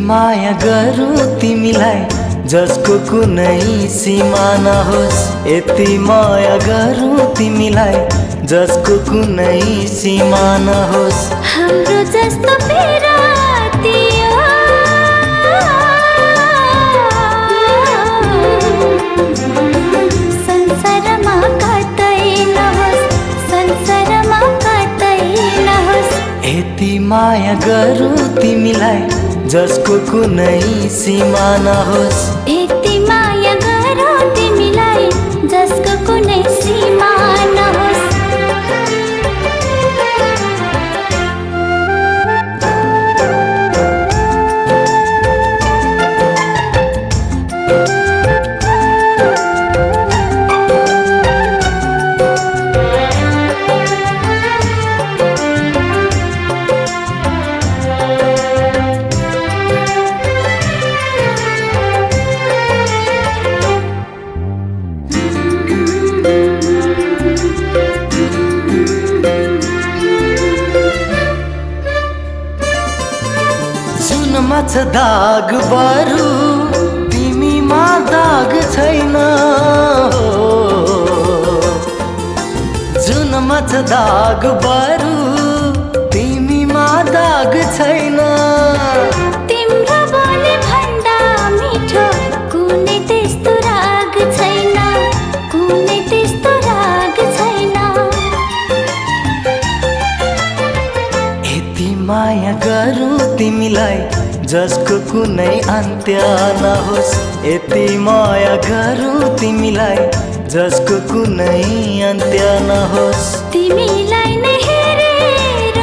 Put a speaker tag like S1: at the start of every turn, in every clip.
S1: माया गरौँ तिमीलाई जसको कुनै सीमा नहोस्। यति माया गरौँ तिमीलाई जसको कुनै सीमा नहोस्।
S2: हाम्रो जस्तो पिरातियो संसारमा कतै नहोस्, संसारमा कतै नहोस्।
S1: यति माया गरौँ तिमीलाई जसको कुनै सीमा नहोस्।
S2: यति माया गरौँ तिमीलाई जसको कुनै सीमा नहोस्।
S1: जुनमा छ दाग बरु तिमीमा दाग छैन। जुनमा छ दाग बरु तिमीमा दाग छैन।
S2: तिम्रो बोली भन्दा मिठो कुनै त्यस्तो राग छैन, कुनै त्यस्तो राग छैन।
S1: यति माया गरौँ तिमीलाई जसको कुनै अन्त्य नहोस्। यति माया गरौँ तिमीलाई जसको कुनै अन्त्य नहोस्।
S2: तिमीलाई नै हेरेर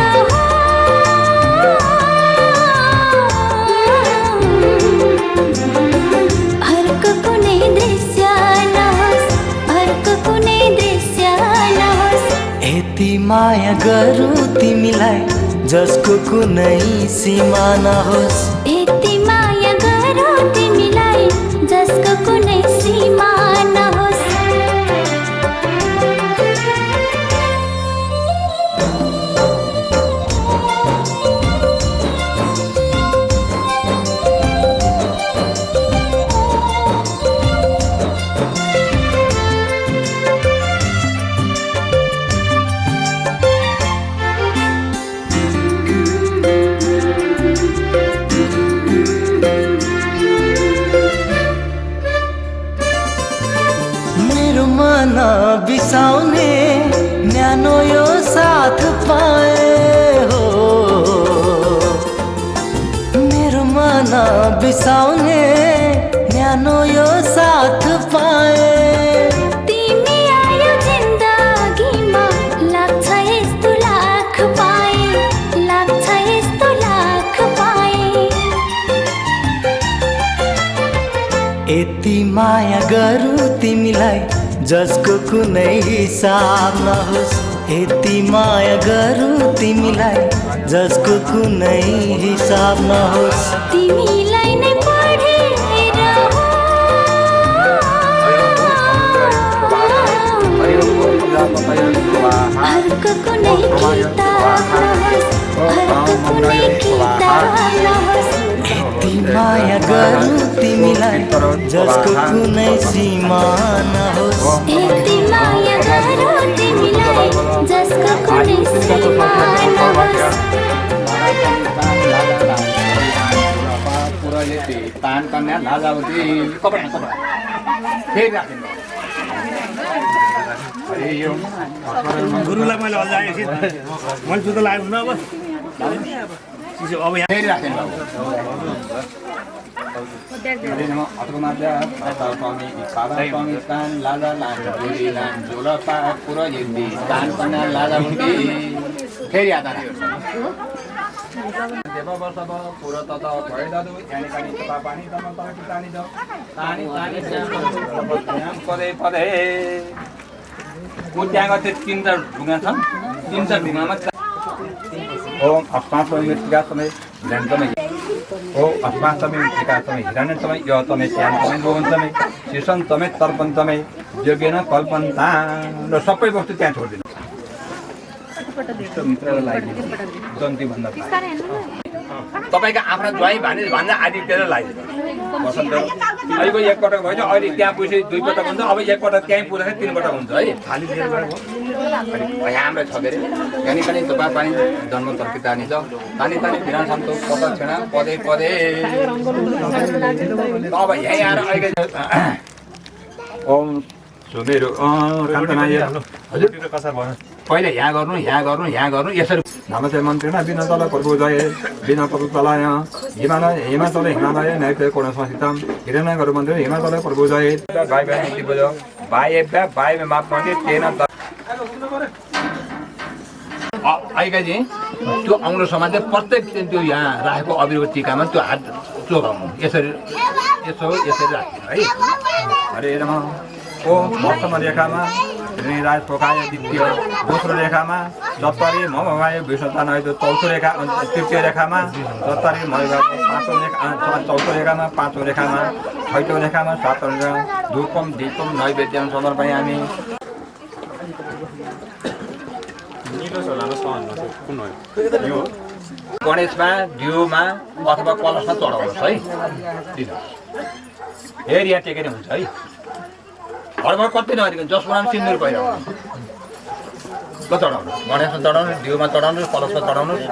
S2: अर्को कुनै दृश्य नहोस्, अर्को कुनै दृश्य नहोस्।
S1: यति माया गरौँ तिमीलाई जसको कुनै सीमा नहोस्।
S2: यति माया गरौँ तिमीलाई जसको कुनै सीमा नहोस्।
S1: मेरो मन बिसाउने न्यानो यो साथ पाए हो। मेरो मन बिसाउने न्यानो यो साथ पाए।
S2: तिमी आयो जिन्दगीमा लाग्छ यस्तो लाख पाए, लाग्छ यस्तो लाख पाए।
S1: यति माया गरौँ तिमीलाई जसको कुनै हिसाब नहोस्। यति माया गरौँ तिमीलाई जसको कुनै हिसाब नहोस्।
S2: तिमीलाई नै पढेर अर्को कुनै किताब नहोस्, अर्को कुनै किताब नहोस्।
S1: यति माया गरौँ तिमीलाई जसको कुनै सीमा नहोस्।
S2: यति माया गरौँ तिमीलाई जसको कुनै सीमा नहोस्।
S3: तान कन्या लाजावती कपडा कपडा फेरि राख्नु।
S4: गुरुलाई मैले अझ आएपछि मैले जुत्ता लगाएको हुन्न अब फेरि
S3: राख्नु। हरिनम अथर्वमाद्य स्वामी पादा स्वामी स्थान लाजा लान जोडी लान जोलपा पुरो यदि स्थान कन्या लाजा हुँदी फेरि आधा देव वर्ष पुरो तत भइदादु यानी कानी तपा पानी तम तम तानी दो तानी तानी श्याम पदे पदे त्यहाँको चाहिँ तीनवटा ढुङ्गा छन् तीनवटा ढुङ्गामा ओम अस्मासमी टीका समय ध्यान समय ओम अस्मासमी टीका समय हिरण्य समय यो समय श्याम समय रोहन समय शीर्षण समय तर्पण समय यज्ञ कल्पन्ता र सबै वस्तु त्यहाँ छोडिदिनु मित्रलाई लगाइदिनु जन्ती भन्दा तपाईँका आफ्ना ज्वाइँ भन्दा आदित्यले लगाइदिनु वसन्त अहिलेको एकपटक भएन अहिले त्यहाँ पुगेपछि दुईपटक हुन्छ अब एकपटक त्यहीँ पुग्दाखेरि तीनपटक हुन्छ है खाली हाम्रो छ के अरे यहाँनिर पनि तपाईँ पानी जन्म तर्किता नि छ तानी तानी फिरा सन्तो पद छेडा पदे पदे अब यहीँ आएर अहिले ओम सुमेरु हजुर पहिले यहाँ गर्नु यसरी नमस्ते मन्त्रीमा बिना तल प्रभु जय बिना प्रभु तलाय हिमातल हिमालय नैते कोण संस्थितम हिरण्य गरु मन्दिर हिमातल प्रभु जय भाइ भाइ नीति बोल्यो भाइ माफ मागे तेन आइकाजी त्यो आउनु समाज प्रत्येक त्यो यहाँ राखेको अबिरको टिकामा त्यो हात चोगाउनु यसरी राख्नु है हरे नम ओम प्रथम रेखामा राज पोखाय द्वितीय दोस्रो रेखामा सत्तरी म भगाय विष्णुतानय चौथो रेखा तृतीय रेखामा सत्तरी म पाँचौँ रेखा चौथो रेखामा पाँचौँ रेखामा छैटौँ रेखामा सातौँ रेखा धूपम दीपम नैवेद्यम समर्पयामि गणेशमा दियोमा अथवा कलशमा चढाउनुहोस् है हेर यहाँ टेकेर हुन्छ है घरमा कति नगरिकन जसको नाम सिन्दुर पहिराउनु ल चढाउनु गणेशमा चढाउनु दियोमा चढाउनु कलशमा चढाउनु है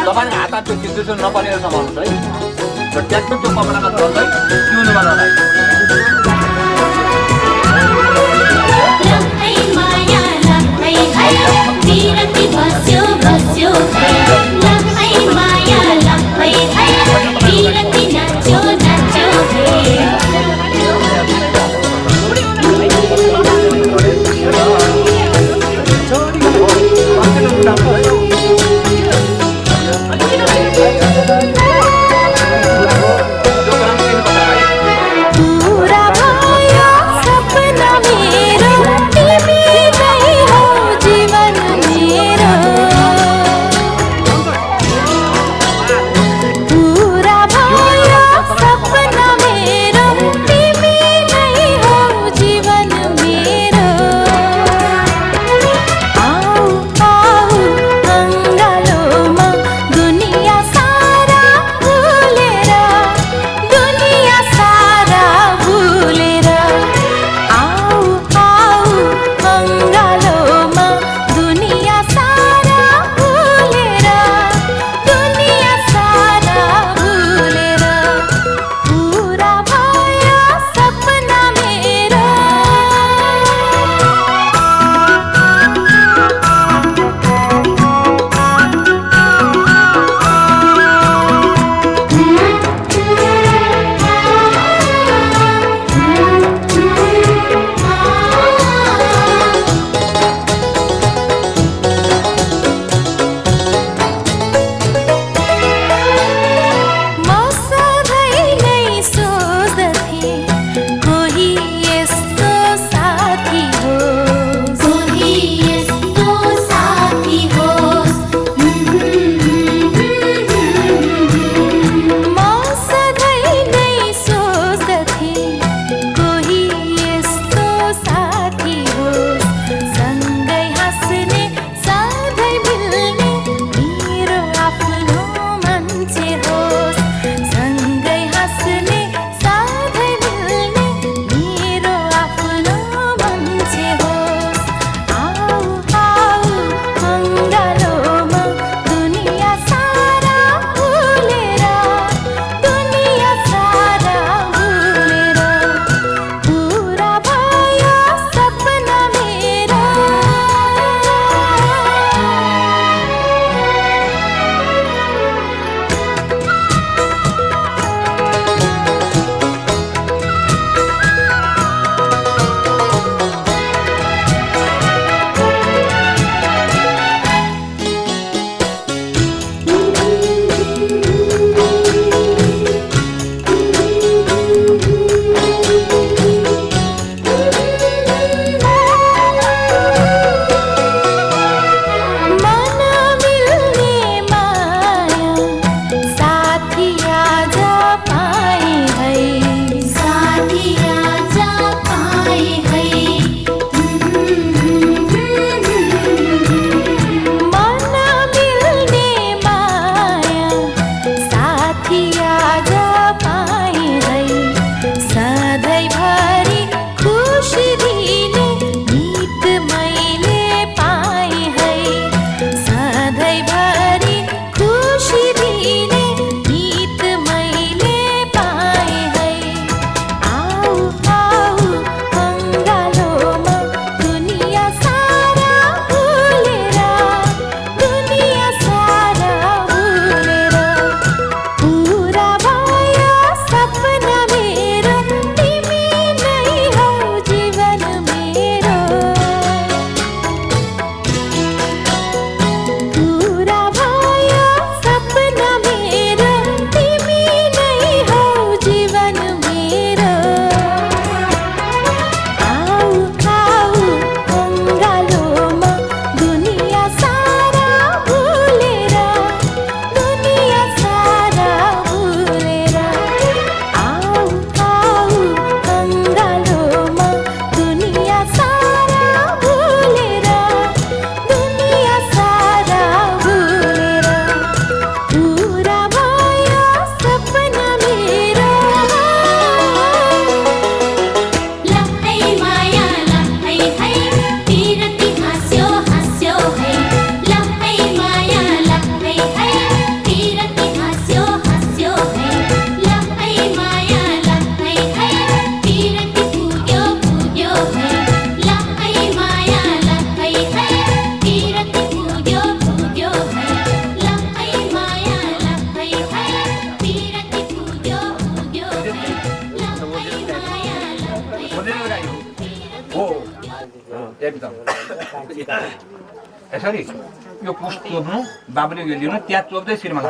S3: तपाईँले हात त्यो चित्तो नपरेर समाउनुहोस् है र ट्याक्क त्यो कपडामा चल्दै पिउनुमा नलाग्नु
S2: विरति बस्यो बस्यो लखै माया लखै विरति नाच्यो नाच्यो
S3: भन्दैन गाई हो एकदम यसरी यो पुस चोप्नु बाबुले यो लिनु त्यहाँ चोप्दै शिरमा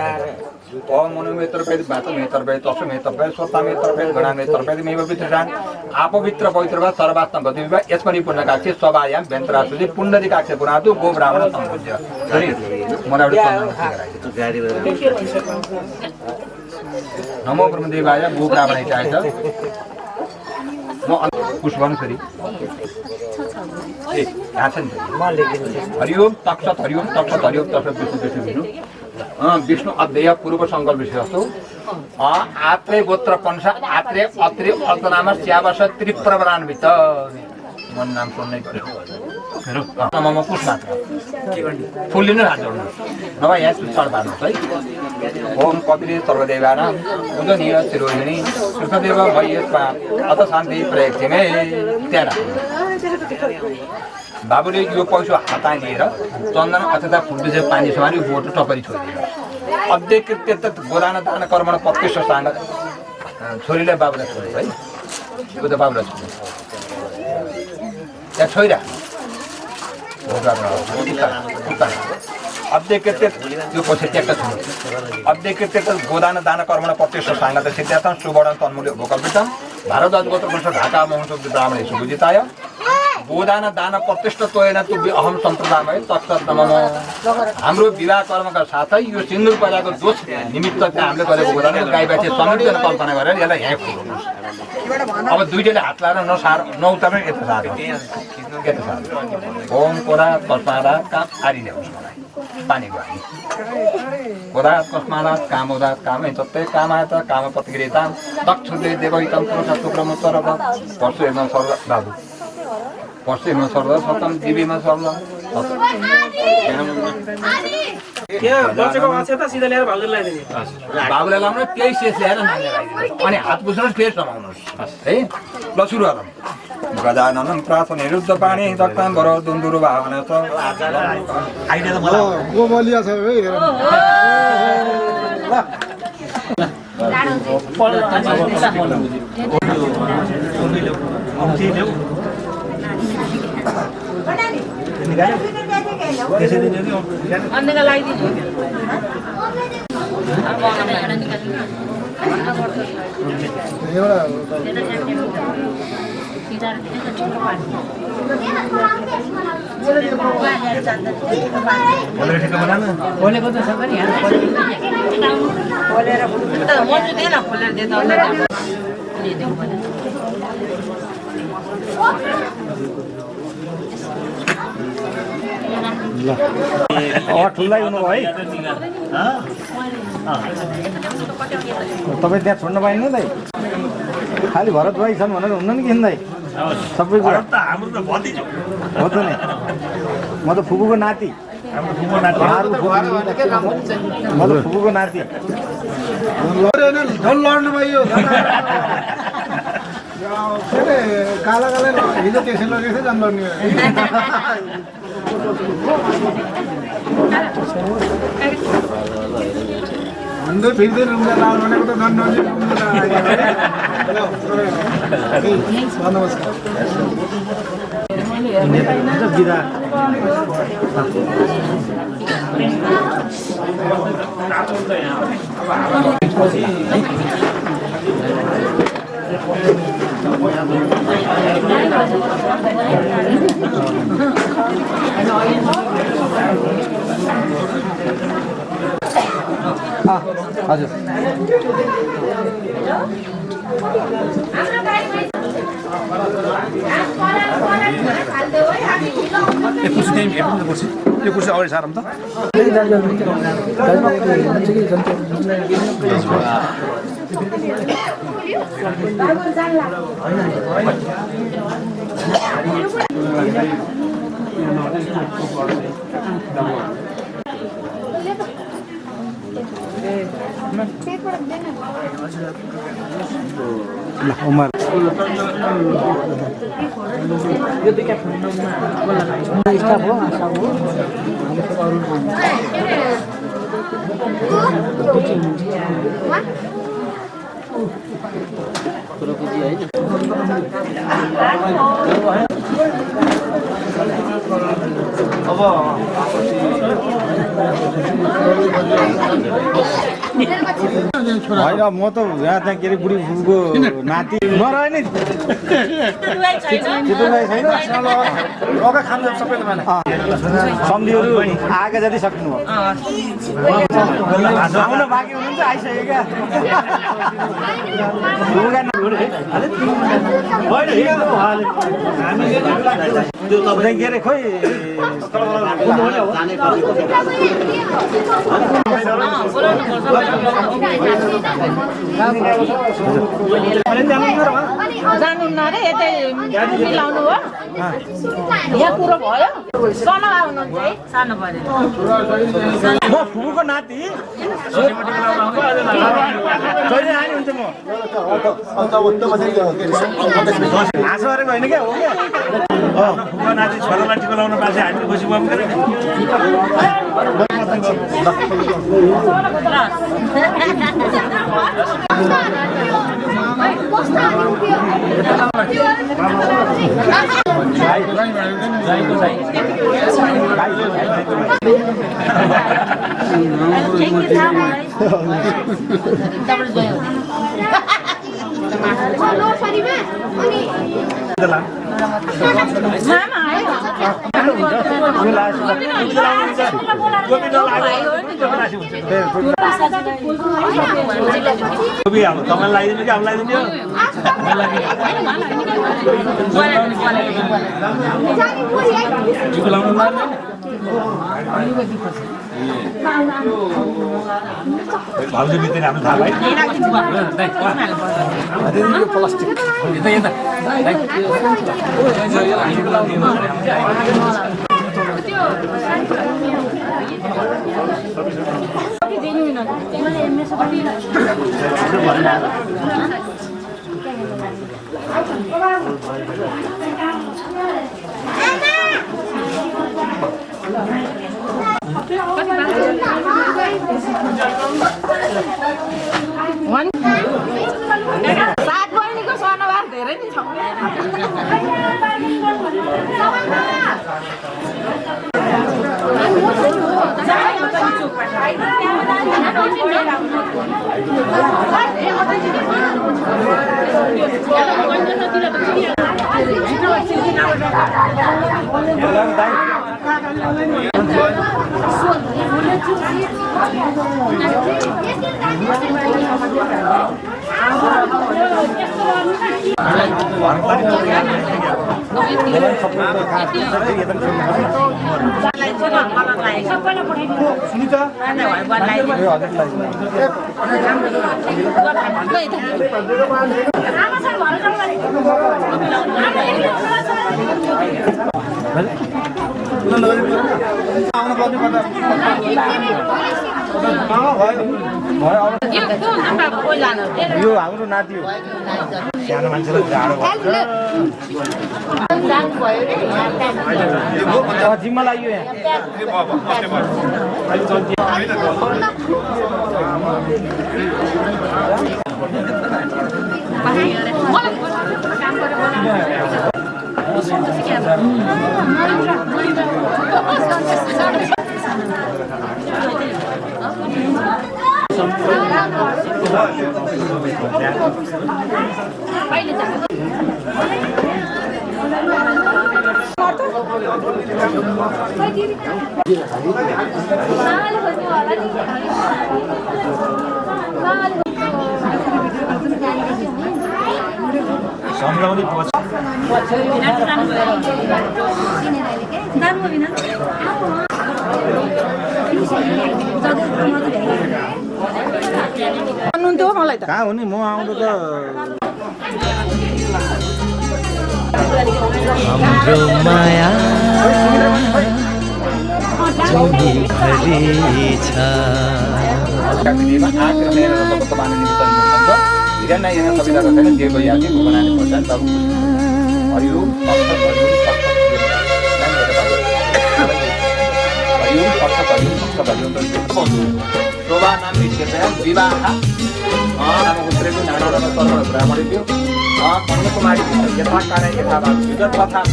S3: मनोमेत्रभेद भातमेत्रभेद तसुमेत्रभेद स्वतामेत्रभेद गणामेत्रभेद मेव वित्रजान आपवित्र पवित्रवा सर्वास्तं गतिविवा यसपरि पुण्यकाक्षे सभायाम व्यन्तरासुले पुण्डरीकाक्षे पुनातु गो ब्राह्मण सम्पूज्य सरी मलाई नमो ब्रह्मदेवाय गो ब्राह्मण चाहिन्छ म पुस गर्नु फेरि हरिओम तक्षत हरिओम तक्षत हरिओम तक्षत विष्णु विष्णु अध्यय पूर्व संकल्प विषयस्तु आत्रे गोत्र पंसा आत्रे अत्रे अर्थनाम स्यावस त्रिप्रवरान्वित मन नाम सुन्नै पर्यो म पुस मात्र फुल लिनु हात जोड्नु नभए यहाँ चढ पार्नुहोस् है ओम कपिले सर्वदेवाना उदनीय शिरोहिणी कृष्णदेव भयस्मा अत शान्ति प्रयक्षमे त्यहाँ बाबुले यो पैसो हाता लिएर चन्दन अथवा फुलबीज पानी समारी बोटो टपरी छोडिदिनु अध्यकृत्य गोदान दान कर्मण पक्ष साङ्ग छोरीलाई बाबुलाई छोड्यो है यो त बाबुलाई छोड्यो त्यहाँ छोइरा अध्यकृत्य यो पैसा ट्याक्क छोड्यो अध्यकृत्य गोदान दान कर्मण प्रत्यक्ष साङ्ग सिद्धार्थम सुवर्ण तन्मूल्य भोकल्पितम भारद्वाज गोत्र वंश ढाका महोत्सव ब्राह्मण सुबुजिताय गोदान दान प्रतिष्ठ तोयन तु अहम सम्प्रदाय तत्त नमः हाम्रो विवाह कर्मका साथै यो सिन्दुर पहिलाको दोष निमित्त चाहिँ हामीले गरेको गोदान गाई बाछी समेटिकन कल्पना गरेर यसलाई यहाँ खोल्नुहोस् अब दुईटैले हात लाएर नउतार्ने यता साथ ओम कोरा तस्मादा काम आरि ल्याउनुहोस् मलाई पानीको हानी कोरा तस्मादा कामोदा कामै तत्तै कामायत काम प्रतिक्रियता दक्षुले देवहितम पुरुष शुक्रमुत्तर परशु हेर्न सर्व बाबु पश्चिममा सर्दा सप्तम दिवीमा सर्दा बाबुलाई लाउनु त्यही शेष ल्याएर अनि हात पुस्नुहोस् फेरि समाउनुहोस् है ल सुरु गरौँ गजाननं प्रास निरुद्ध पानी दत्ताम बर दुन्दुरु भावना छ आइडिया त मलाई
S4: गोबलिया छ ठुलै हुनु भयो है तपाईँ त्यहाँ छोड्नु पाइनु दाइ खालि भरत भाइ छन् भनेर हुन्न नि किन दाइ सबै कुरा हो त नि म त फुपूको नाति म त फुपूको नाति लड्नु भयो काला काला हिजो त्यसै लगेको थियो जान लड्ने भन्दै फिर्दै रुम्दा लाल भनेको त झन् नजिक नमस्कार बिदा हजुर यो कुर्सी अगाडि सारौँ त उमर होइन म त यहाँ त्यहाँ के अरे बुढी फुपूको नाति नरहे नि सम्धिहरू आएका जति सक्नु आउन बाँकी हुनुहुन्छ आइसक्यो क्या के अरे खोइ
S5: जानुहुन्न अरे यतै मिलाउनु हो यहाँ कुरो भयो सानो आउनुहुन्छ है सानो पऱ्यो
S4: म फुपूको नाति कहिले आनी हुन्छ म हाँसो गरेको होइन क्या हो क्या फुपूको नाति छोरालाई टिको लाउन पाछे हामी खुसी भयौँ तपाईँलाई लगाइदिनु कि अब लगाइदिनु भाउजू बित्दैन हाम्रो थाहा भाइ प्लास्टिक
S5: सात बहिनीको सानोबार धेरै नै छ
S4: यो हाम्रो नाति हो सानो मान्छेलाई जाडो जिम्मा लाग्यो यहाँ कहाँ हुने म आउँदा त
S1: हाम्रो माया तिमी भरि छ
S3: हरिओम भक्त हरिओम शोभा नाम निश्चय विवाह नाम उत्तरेको नाना सर्व ब्राह्मण थियो कन्याकुमारी यथा कारण यथा तथा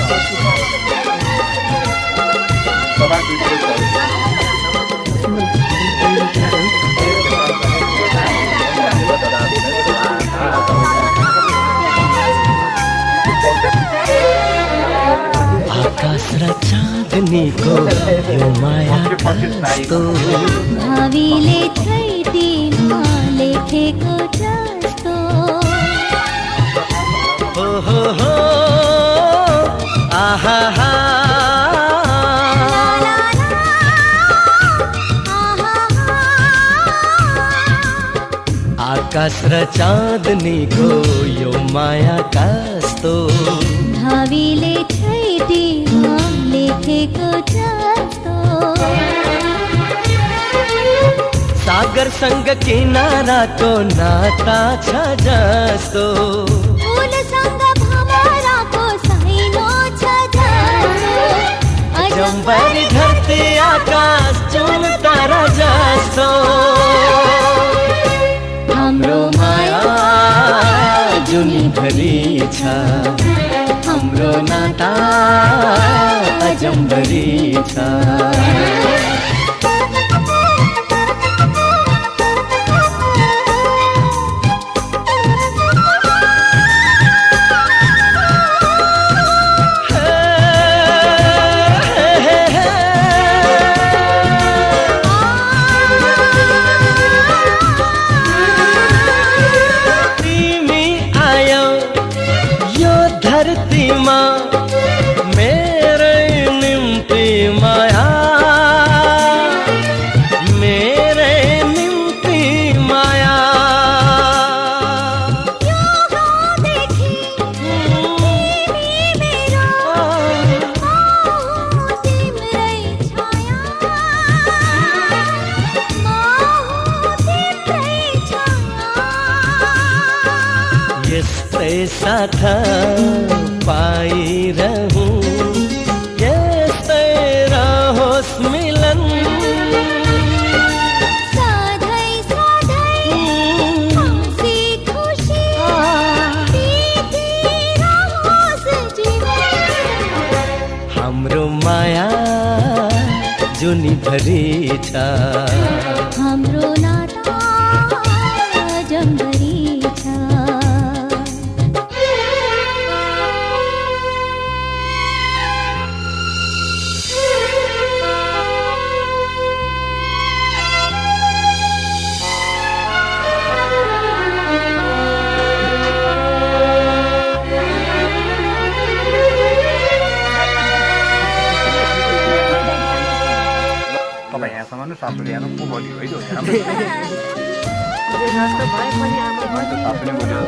S3: सभा
S1: आकाश र चाँदनीको यो माया कस्तो
S2: भावीले छैटीमा लेखेको जस्तो
S1: हो आहा हा आकाश र चाँदनीको यो माया कस्तो
S2: भावीले छैटीमा लेखेको जस्तो
S1: सागरसँग किनाराको नाता छ जस्तो
S2: फुलसँग भमराको सैनो छ जस्तो
S1: जम्बरी धरती आकाश जुन तारा जस्तो हाम्रो माया जुनीभरि छ हाम्रो नाता अजम्बरी छ धरतीमा मेरै निम्ति माया मेरै निम्ति माया यस्तै साथ पाइरहूं यस्तै रहोस् मिलन
S2: सधैँ खुसी खुसी रहोस् जीवन
S1: हाम्रो माया जुनीभरि छ
S2: हाम्रो नाता जम्बरी छ
S3: तपाईँ यहाँसम्म न सासूले यहाँ को बोल्यो है त्यो सासूले बोल्यो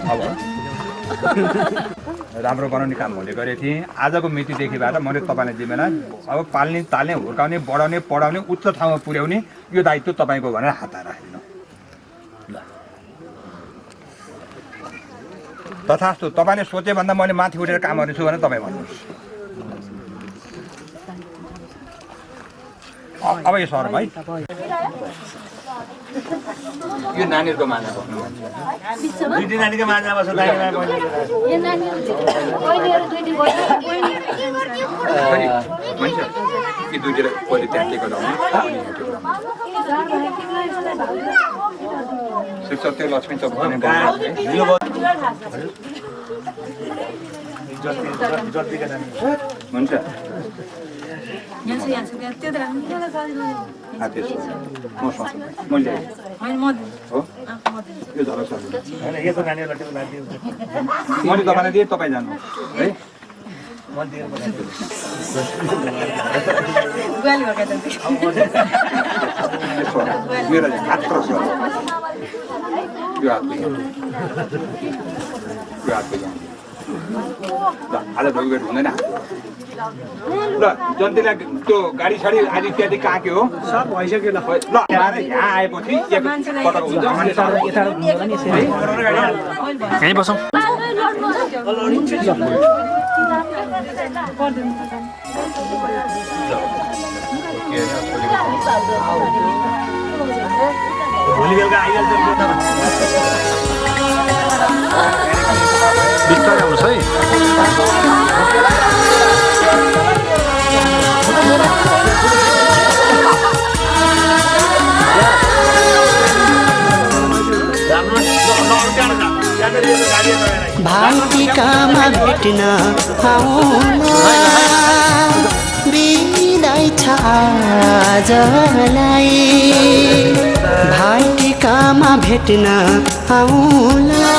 S3: अब राम्रो बनाउने काम मैले गरेको थिएँ आजको मितिदेखिबाट मैले तपाईँलाई जिम्मेवार अब पाल्ने ताल्ने हुर्काउने बढाउने पढाउने उच्च ठाउँमा पुर्याउने यो दायित्व तपाईँको भनेर हात राखिदिनु ल तथास्तु तपाईँले सोचेभन्दा मैले माथि उठेर काम गर्नेछु भनेर तपाईँ भन्नुहोस् अब यो सर भाइ यो नानीहरूको माझा बस्नु दुईटी नानीको माझा बस्छ कि दुईटी पहिले त्यहाँ के गर्दा त्यो लक्ष्मी चौक हुन्छ मैले तपाईँलाई दिएँ तपाईँ जानु है मेरो हात क्रस यो हात ल आज ढोगभेट हुँदैन ल जन्तीलाई त्यो गाडी साडी आदि इत्यादि कहाँ के हो
S4: सब भइसक्यो ल
S3: ल यहाँ आएपछि एक पटक हुन्छ
S4: यहीँ बसौँ भोलि बेलुका आइहाल्छ बिस्तारै आउनुहोस् है
S1: भाटिकामा भेट्न आउला बिदाई छ आजलाई भाटिकामा भेट्न आउला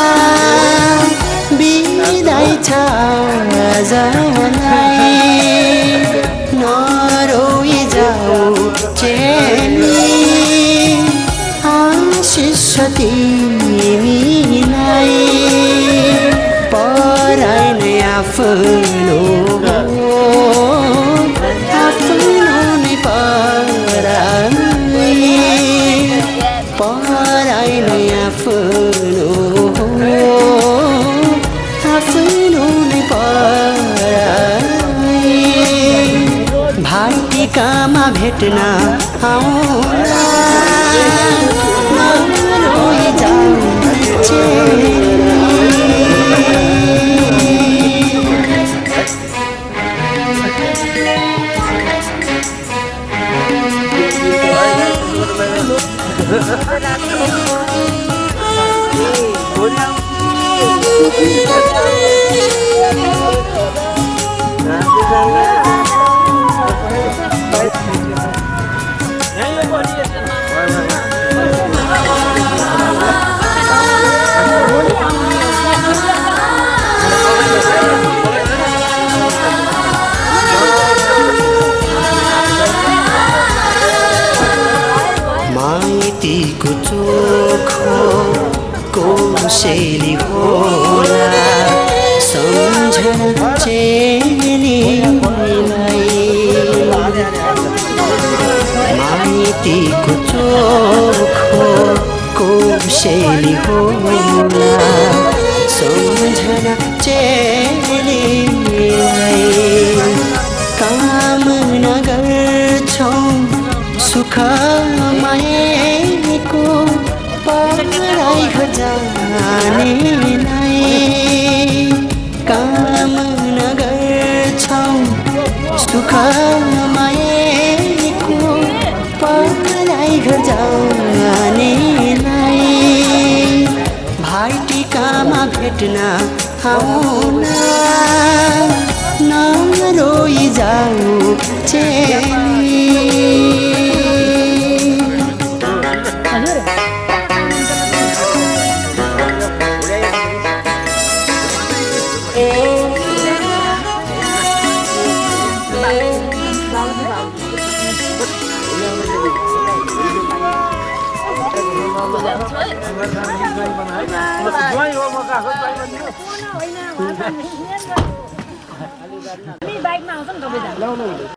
S1: बिदाई छ आजलाई नरोई जाऊ चेली आशिष तिमीलाई पराई नै आफ्नो नै पराई नै आफ्नो नै पराई भाटिकामा भेट्न आउला नरोई जाऊ माइतीको चोखो कौशली होला सम्झना चेलीलाई माइतीको चोखो कौशली होला सम्झना चेलीलाई कामना गर्छौँ सुख माएको पराई खजानेलाई कामना गर्छौँ सुख माएको पराई खजानेलाई भाइटिकामा भेट्न आउला नरोई जाऊ चेली
S5: बाइकमा आउँछ नि तपाईँ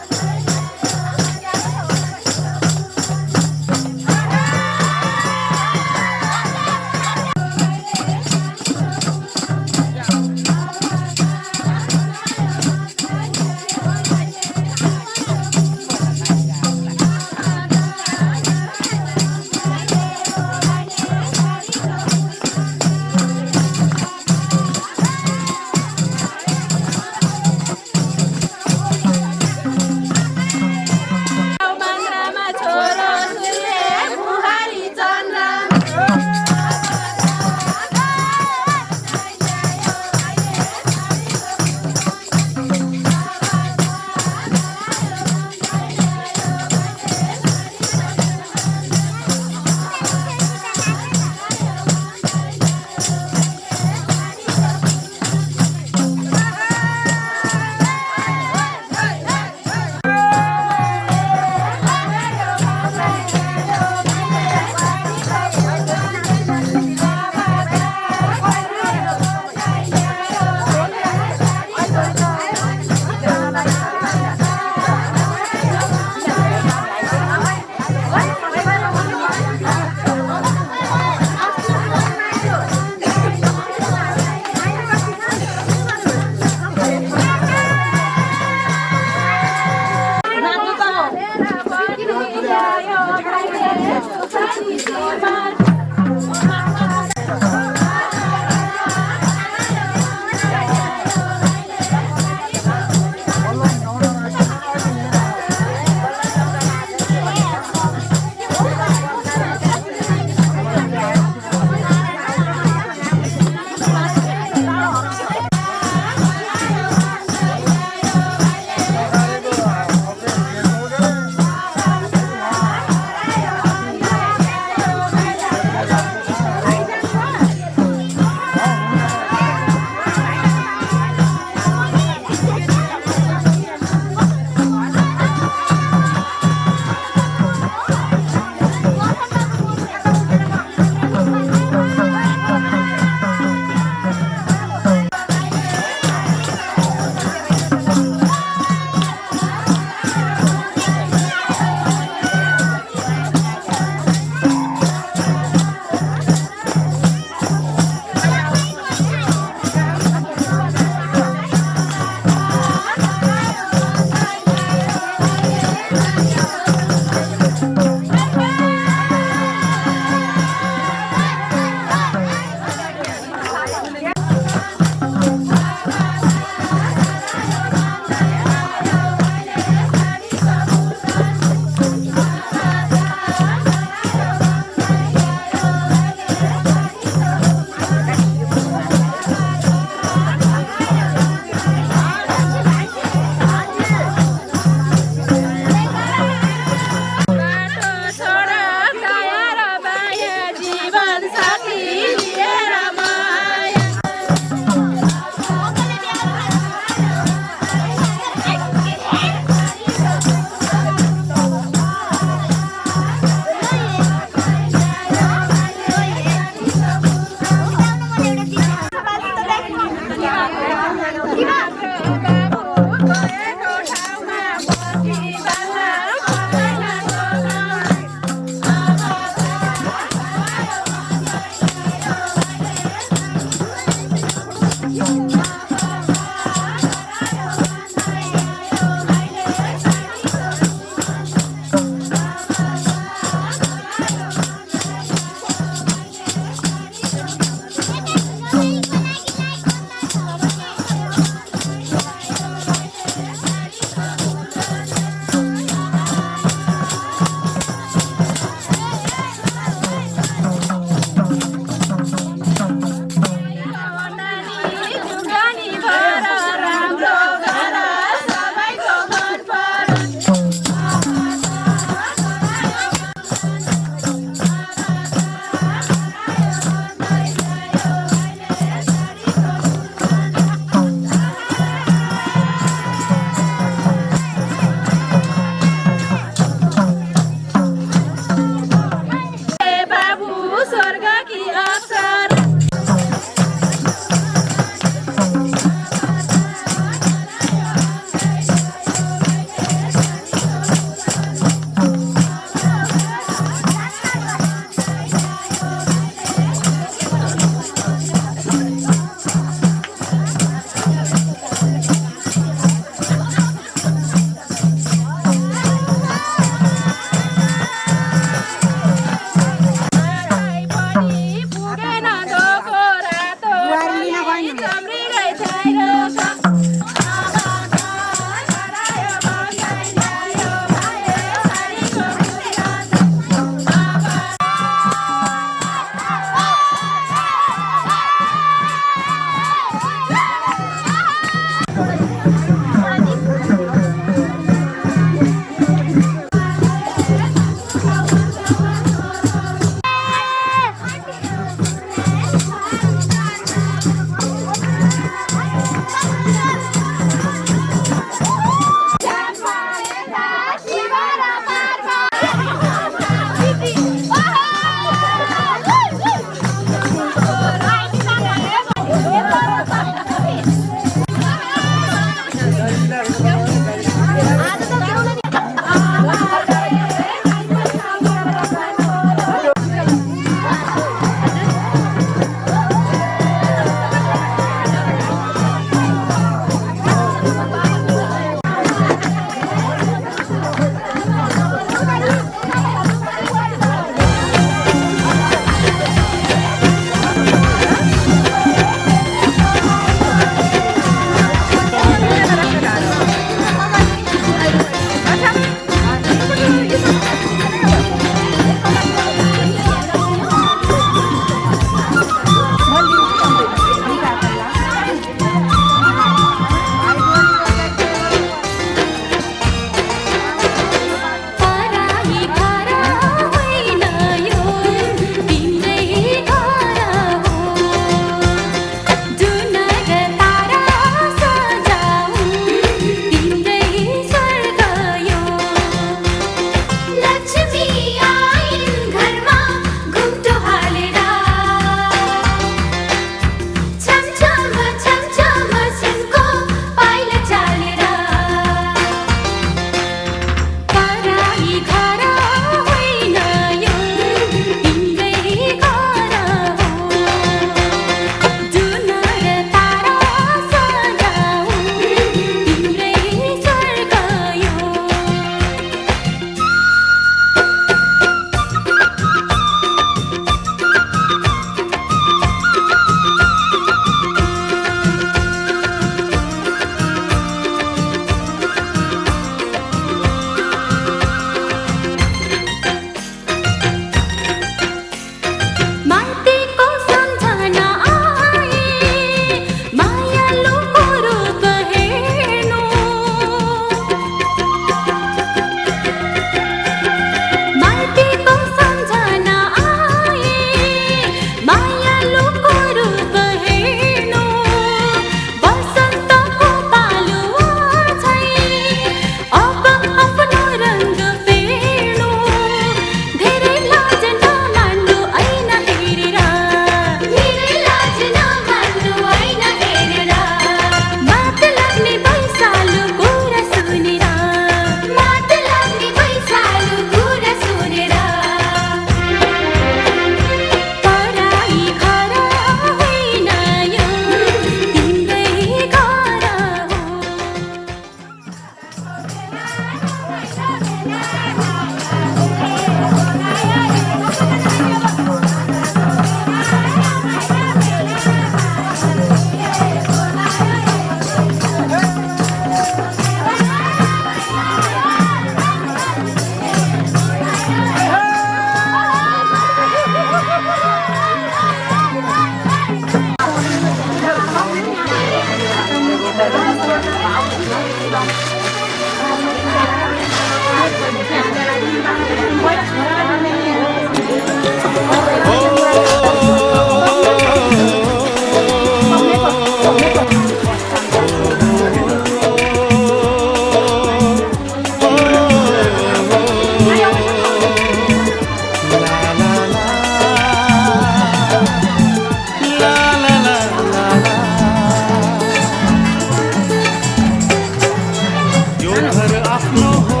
S6: आफ्नो हो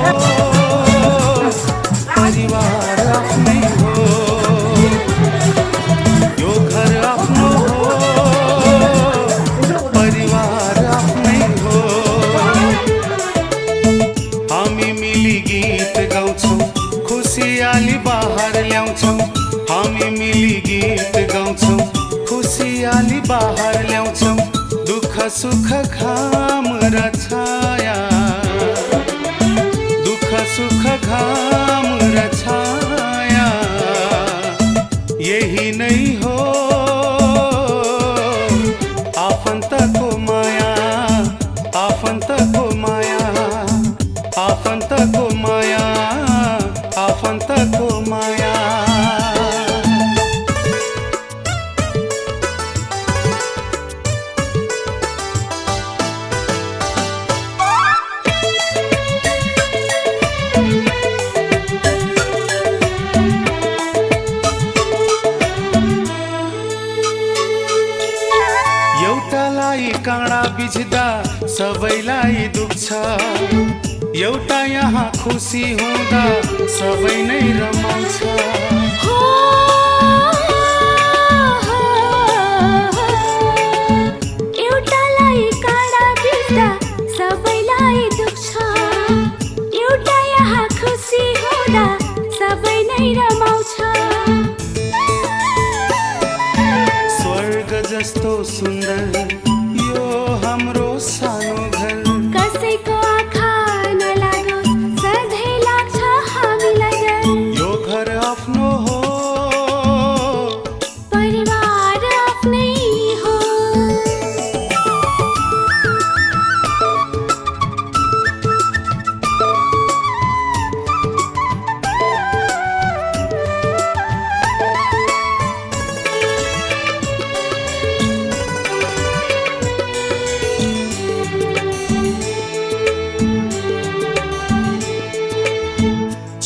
S6: परिवार आफ्नै हो यो घर आफ्नो हो परिवार आफ्नै हो हामी मिली गीत गाउँछौँ खुसियाली बाहर ल्याउँछौँ हामी मिली गीत गाउँछौँ खुसियाली बाहर ल्याउँछौँ दुःख सुख घाम र छाया दुःख सुख घाम र छाया यही नै हो आफन्तको माया आफन्तको माया आफन्तको माया आफन्तको माया एउटालाई काँडा बिझ्दा सबैलाई दुख्छ एउटा यहाँ खुसी हुँदा सबै नै रमाउँछ
S2: एउटालाई काँडा बिच्दा सबैलाई दुख्छ एउटा यहाँ खुसी हुँदा सबै नै रमाउँछ
S6: स्वर्ग जस्तो सुन्दर यो हाम्रो सानो घर
S2: कसैको आँखा नलागोस् सधैँ लाग्छ हामीलाई डर
S6: यो घर आफ्नो हो
S2: परिवार आफ्नै हो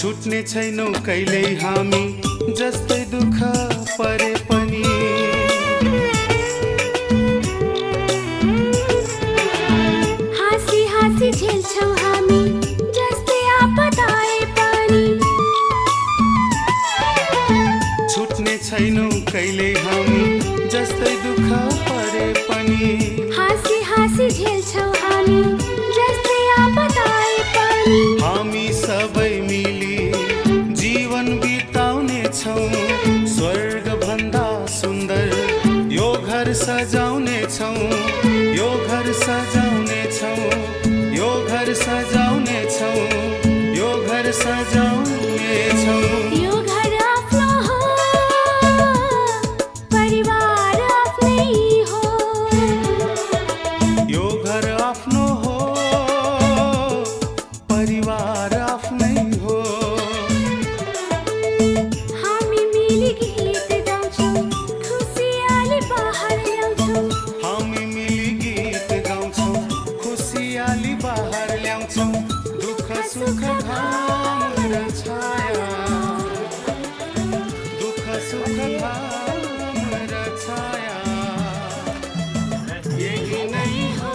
S6: छुट्ने छैनौ कहिल्यै हामी जस्तै दुःख परे पनि
S2: हाँसी हाँसी झेल्छौँ हामी जस्तै आपत आए पनि
S6: छुट्ने छैनौ कहिल्यै हामी जस्तै दुःख परे पनि
S2: हाँसी हाँसी झेल्छौँ हामी जस्तै आपत आए पनि
S6: हामी सबै मिली जीवन बिताउने छौँ स्वर्ग भन्दा सुन्दर यो घर सजाउने छौँ यो घर सजाउने छौँ यो घर सजाउने छौँ यो घर सजाउने छौँ
S2: यो घर आफ्नो हो परिवार आफ्नै हो
S6: यो घर आफ्नो हो परिवार आफ्नै हो
S2: हामी मिली गीत गाउँछौँ खुसियाली बाहर ल्याउँछौँ
S6: हामी मिली गीत गाउँछौँ खुसियाली बाहर ल्याउँछौँ दुःख सुख घाम र छाया दुःख सुख घाम र छाया यही नै हो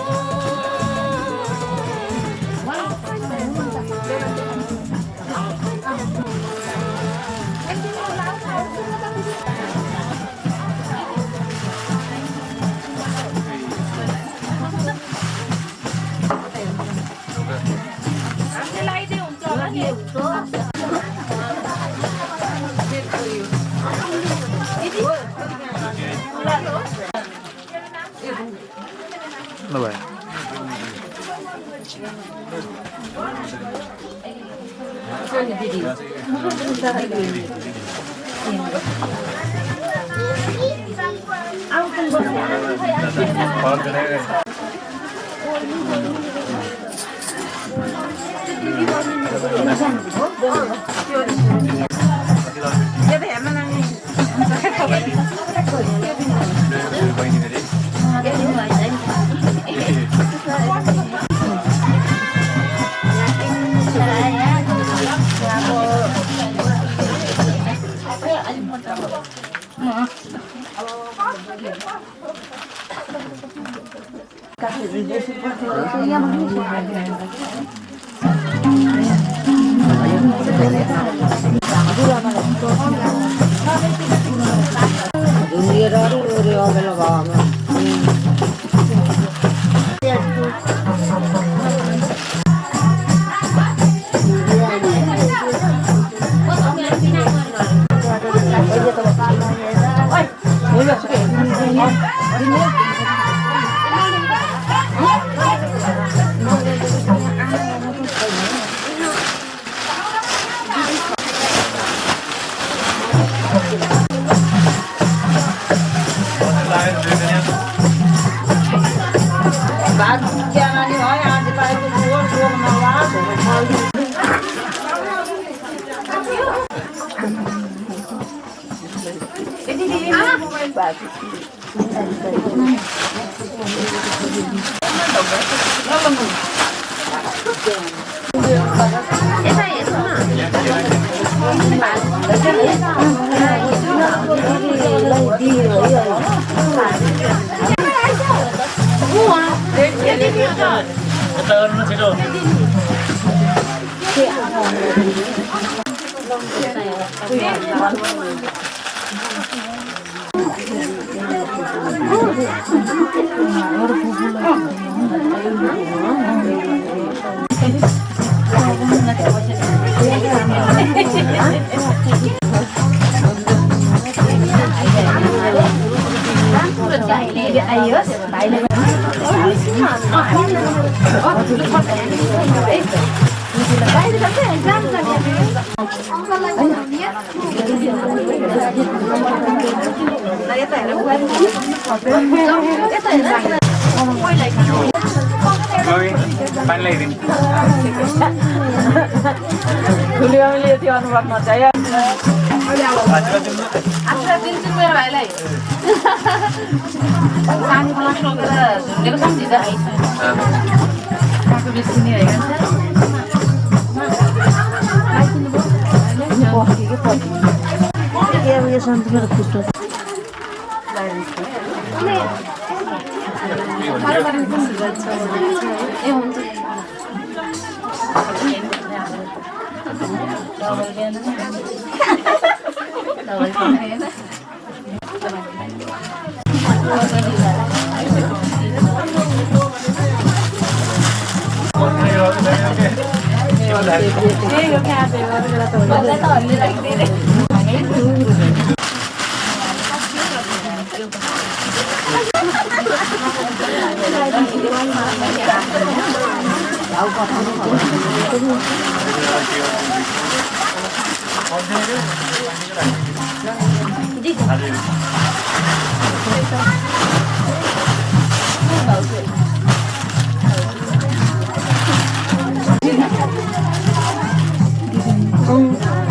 S5: ठुलियोले त्यो अनुभव नचाहियो आश्रा दिन्छु मेरो भाइलाई पानी फ्लास लगेर झुन्डेको सम्झिँदा काको बेसी नि हैन यो सन्तुलन खुट्टो ए हुन्छ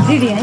S5: दिदी है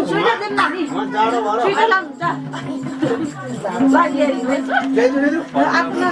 S5: स्वेटर दिनु न नि
S4: जाडो भएर
S5: स्वेटर लाउनु जा लागि आफ्नो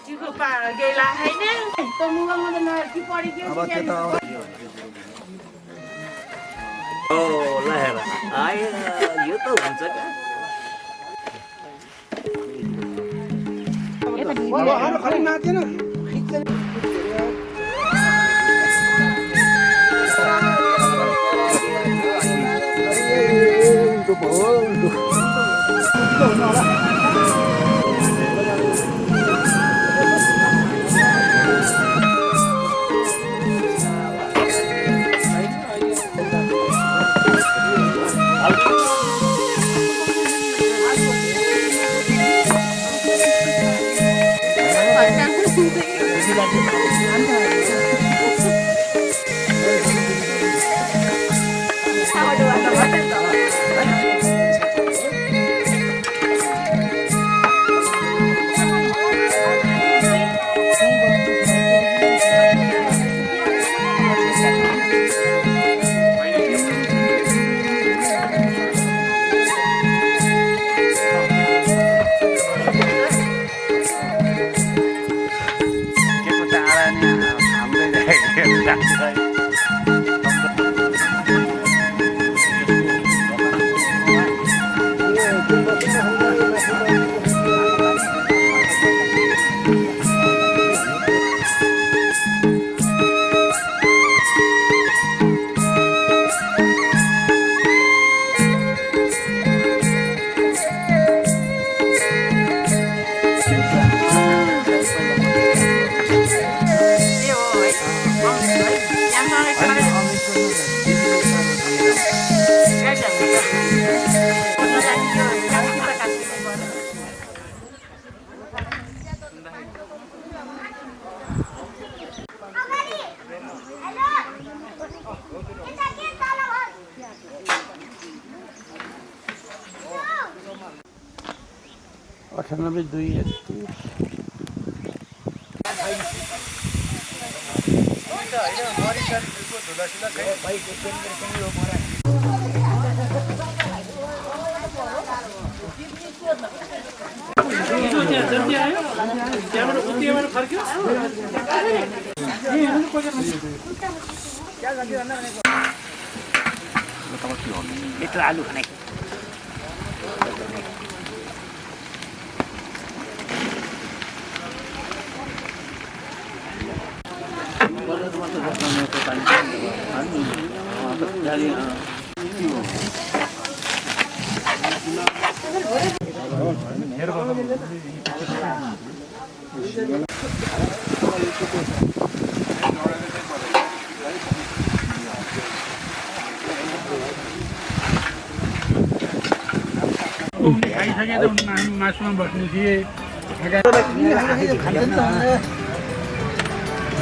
S7: Chico para que la gente
S5: तँ मुगलमा त नकी पढेको
S4: अब त्यो त अब
S8: ओ ल हेर आयो यो त हुन्छ क्या
S4: खाली नाचेन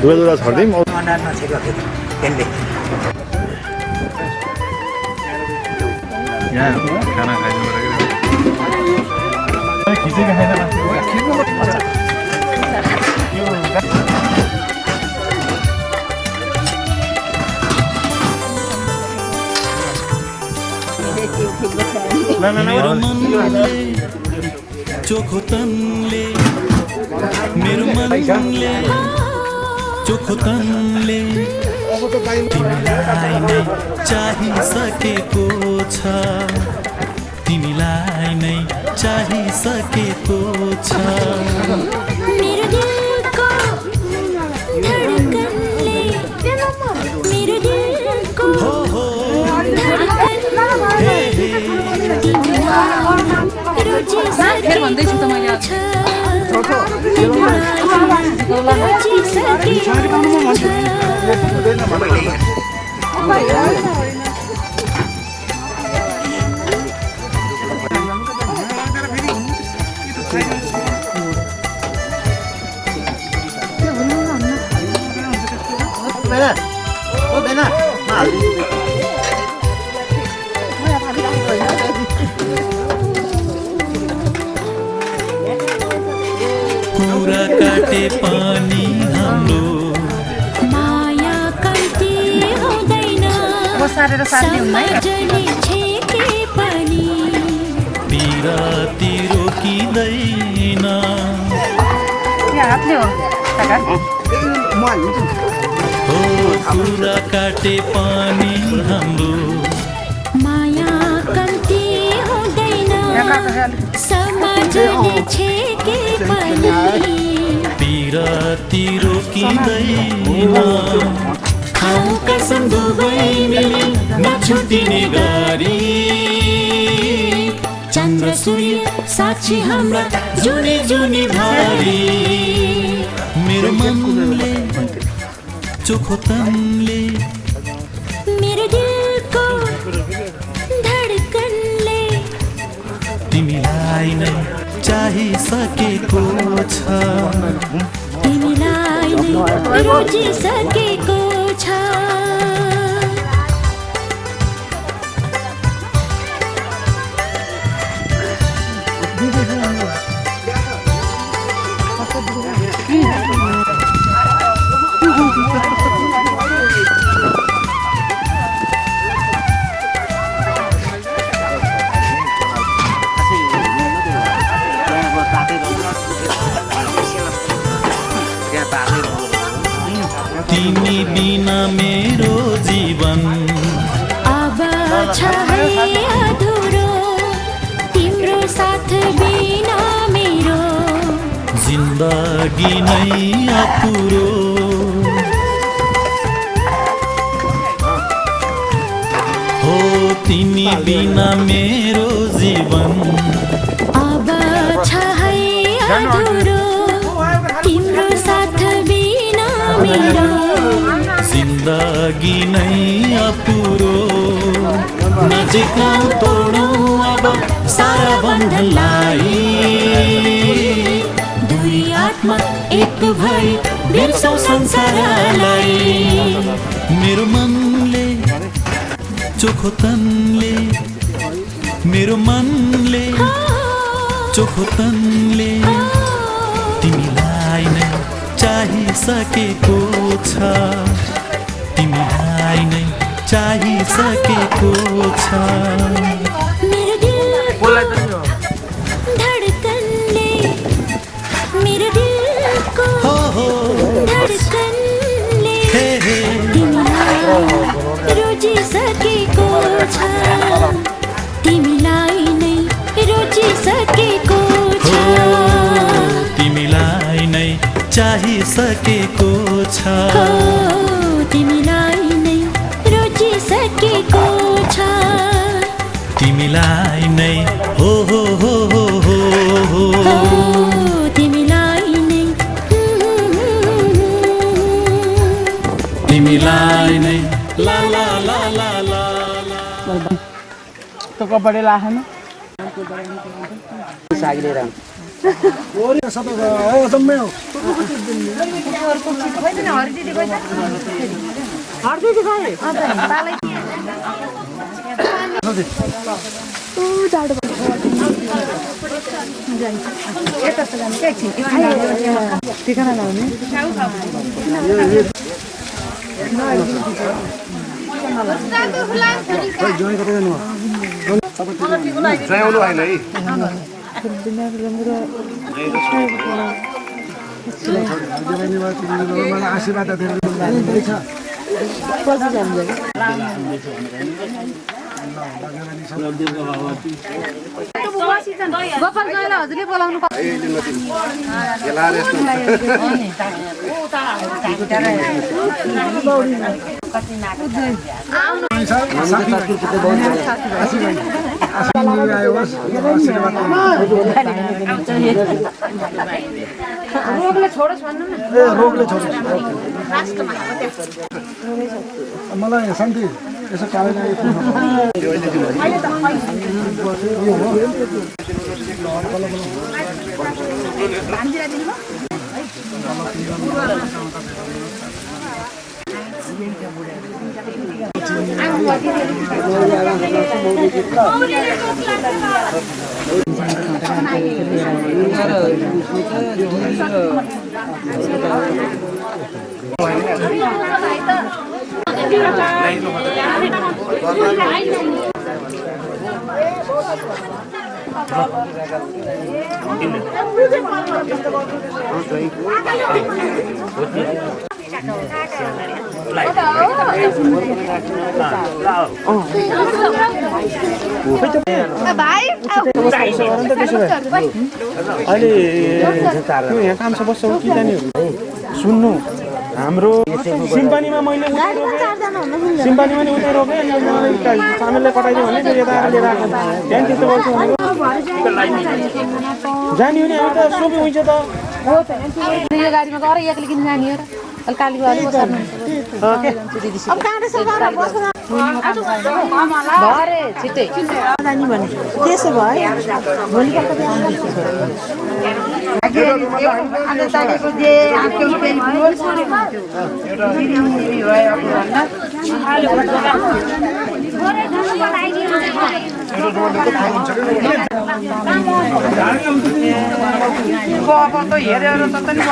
S4: दुवैजना छर्दिउँ यहाँ खाना
S6: मेरो मनले चोखो तनले मेरो मनले चोखो तनले तिमीलाई नै चाहिसकेको छ तिमीलाई नै चाहिसकेको छ
S2: मेरो दिलको धडकनले मेरो दिलको
S5: फेरि भन्दैछु त मैले
S6: कुरा काटे पानी हाम्रो
S2: माया कल्ती हुँदैन समाजले छेके पनि
S6: बिराती रोकिँदैन हो कुरा काटे पानी हाम्रो
S2: माया कल्ती हुँदैन समाजले छेके पनि
S6: बिराती रोकिँदैन खाऊ कसम दुवै मिली नछुटिने गरी
S2: चन्द्र सूर्य साक्षी हाम्रा
S6: जुनी जुनी भारी मेरो मनले चोखो तनले
S2: मेरो दिलको धडकनले
S6: तिमीलाई नै चाहिसकेको छ
S2: तिमीलाई नै रोजिसकेको छ
S6: तिमी बिना मेरो जीवन
S2: अब छ है अधुरो तिम्रो साथ बिना मेरो
S6: जिन्दगी नै अपुरो हो तिमी बिना मेरो जीवन
S2: अब छ है अधुरो तिम्रो साथ बिना मेरो
S6: जिन्दगी नै अपुरो नजिक तोडौँ अब सारा बन्धनलाई दुई आत्मा एक भई बिर्सौँ संसारलाई मेरो मनले चोखो तनले मेरो मनले चोखोतनले तिमीलाई नै चाहिसकेको छ तिमीलाई नै चाहिसकेको छ
S2: धडकनले मेरो दिलको धडकनले तिमीलाई रोजिसकेको छ तिमीलाई नै रोजिसकेको छ
S6: तिमीलाई नै चाहिसकेको छ
S2: तिमीलाई नै रोजिसकेको छ
S6: तिमीलाई नै हो
S2: तिमीलाई नै
S6: तिमीलाई नै ला ला ला ला ला
S5: तो कपडे लाहन गोपाल गएला हजुरले बोलाउनु रोगले छोडोस् भन्नु न
S4: रोगले छोडोस् मलाई शान्ति यसो काले अहिले यहाँ काम छ बस्छौ कि जाने सुन्नु हाम्रो सिम्पानीमा मैले सिम्पानीमा नि उतै रोकेँ अनि मलाई सामेलले कटाइदियो भने फेरि यता आएर लिएर आएको त्यहाँदेखि त्यस्तो गर्छु भनेको जाने हो नि हामी त सोपी हुन्छ त
S5: यो गाडीमा गएर एक्लै किन जाने हो र काली गएर बस्नु अब काँडे सफा बस्न भरे छिटै जानी भने त्यसो भयो भोलिपल्ट आज ताकेको जे आफ्नो पेन बोल अब त हेरेर त नि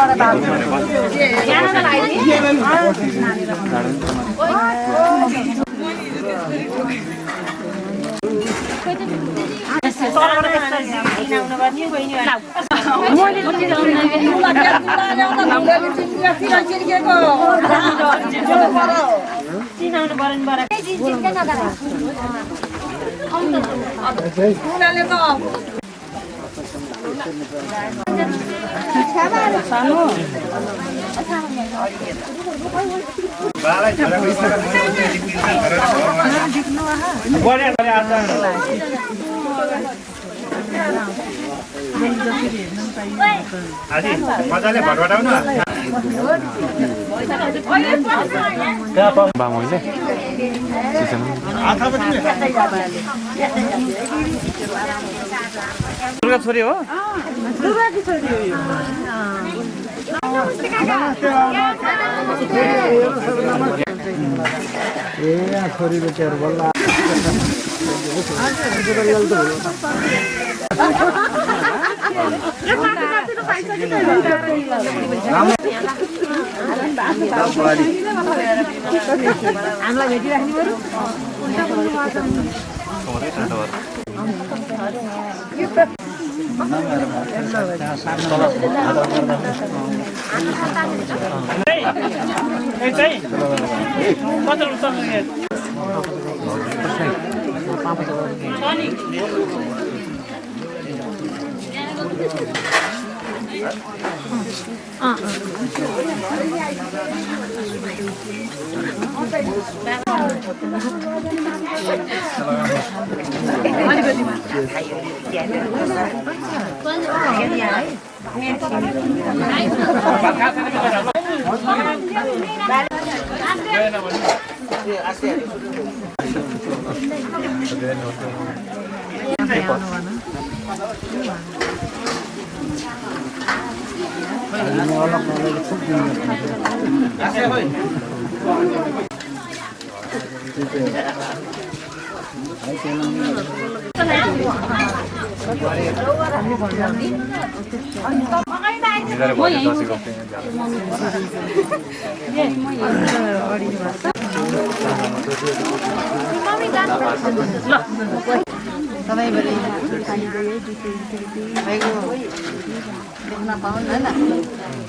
S4: मजाले भटभटाउनु दुर्गा छोरी हो दुर्गाकी छोरी हो ए छोरी बेचारू बल्ला
S5: हामीलाई भेटिराख्ने बरु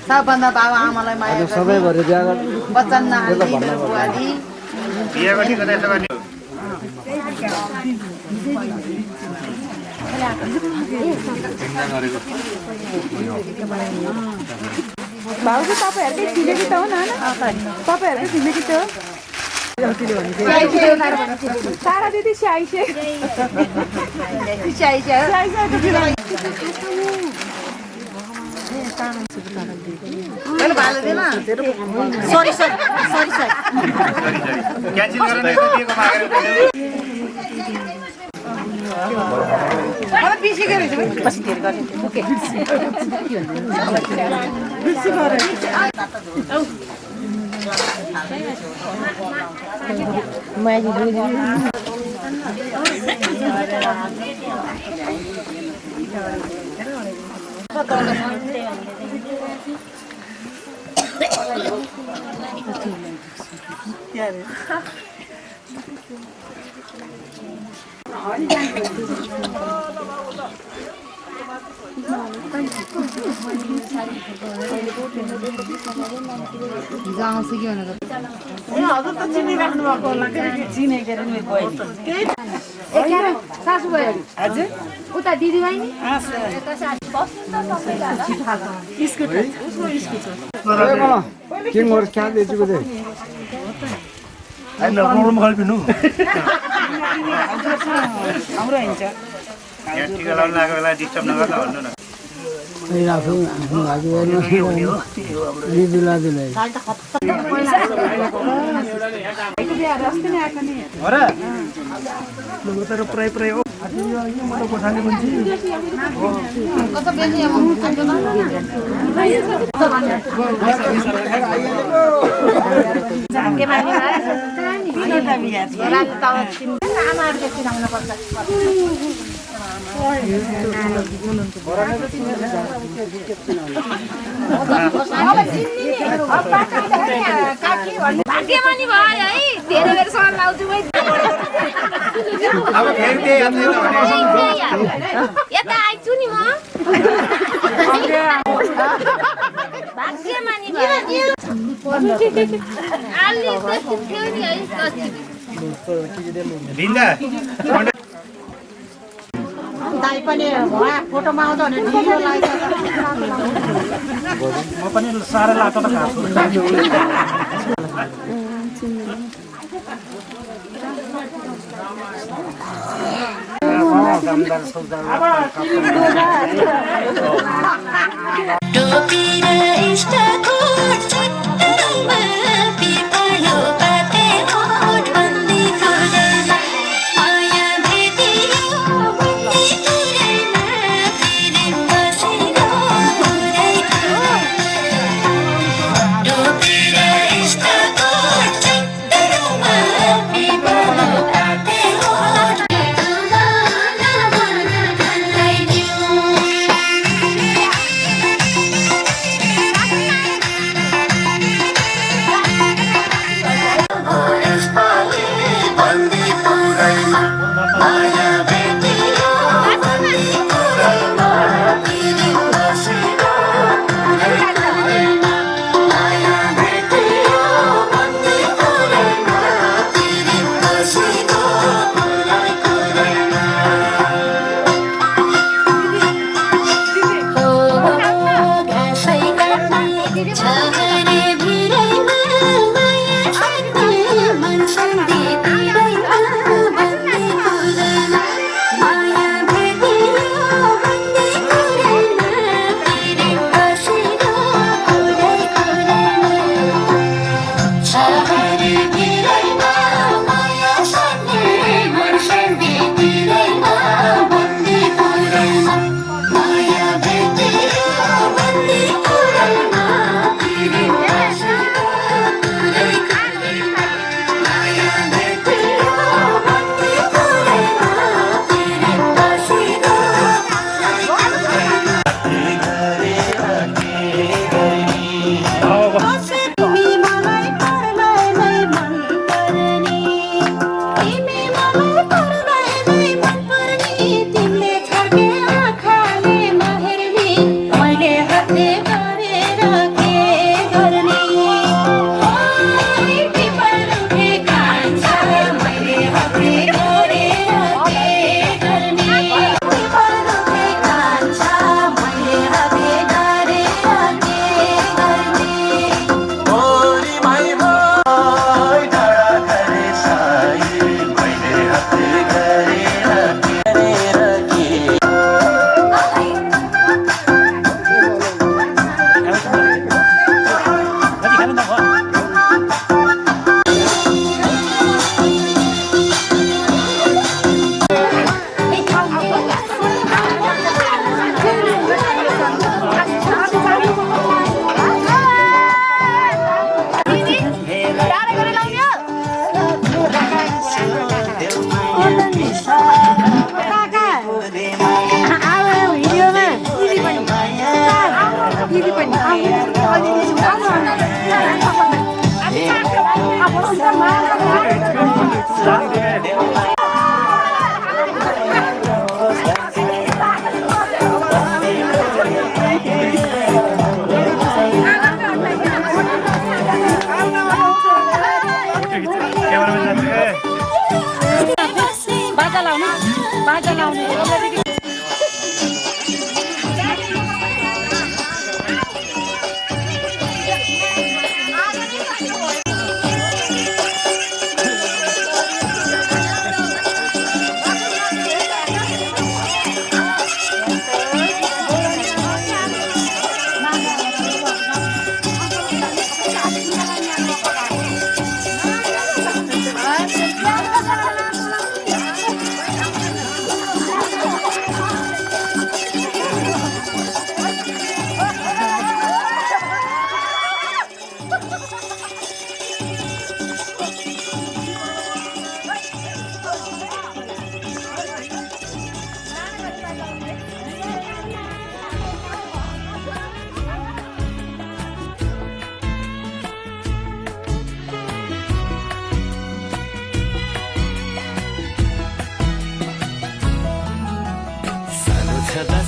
S5: सबभन्दा बाबा आमालाई माया सबैभरि बच्चन नहाल्ने बुहारी भाउजू तपाईँहरूकै छिमेकी त हो न तपाईँहरूकै छिमेकी त हो तारा दिदी उता दिदी बहिनी भाग्यमानी भयो है धेरै बेरसम्म लाउँछु यता आइछु नि म भाग्यमानी दाइ पनि फोटोमा आउँछ भने ढिलो लाग्छ
S4: म पनि साह्रै लाग्छ त खान्छु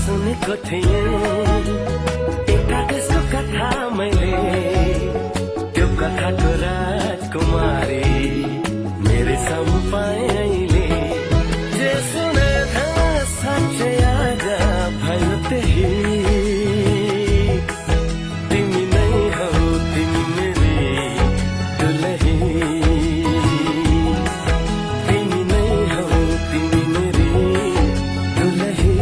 S6: सुनेको थिएँ एकादेशको कथा मैले त्यो कथाको राजकुमारी मेरो सामु पाएँ अहिले जे सुने था साँच्चै आज भयो त्यही तिमी नै हौ तिमी मेरी दुलही तिमी नै हौ तिमी मेरी दुलही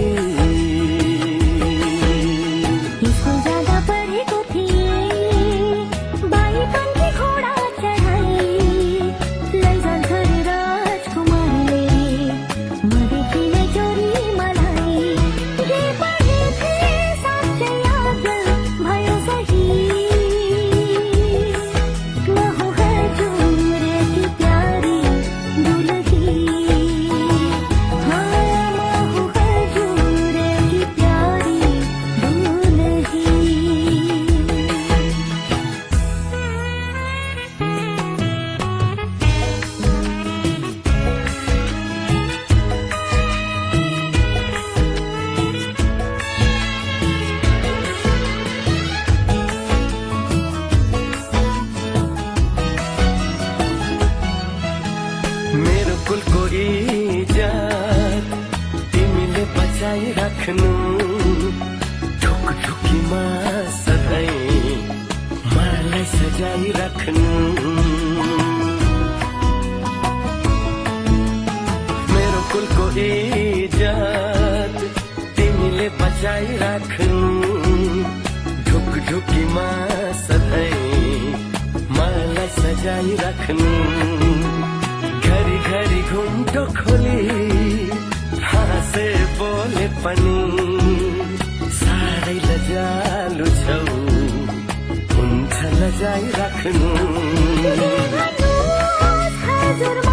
S6: कुलको इज्जत तिमीले बचाइराख्नु ढुकढुकीमा सधैँ मलाई सजाइराख्नु मेरो कुलको इज्जत तिमीले बचाइराख्नु ढुकढुकीमा सधैँ मलाई लजाइराख्नु घरि घरि घुम्टो खोली हाँसे बोले पनि साह्रै लजालु छौ हुन्छ लजाइराख्नु
S2: हजुर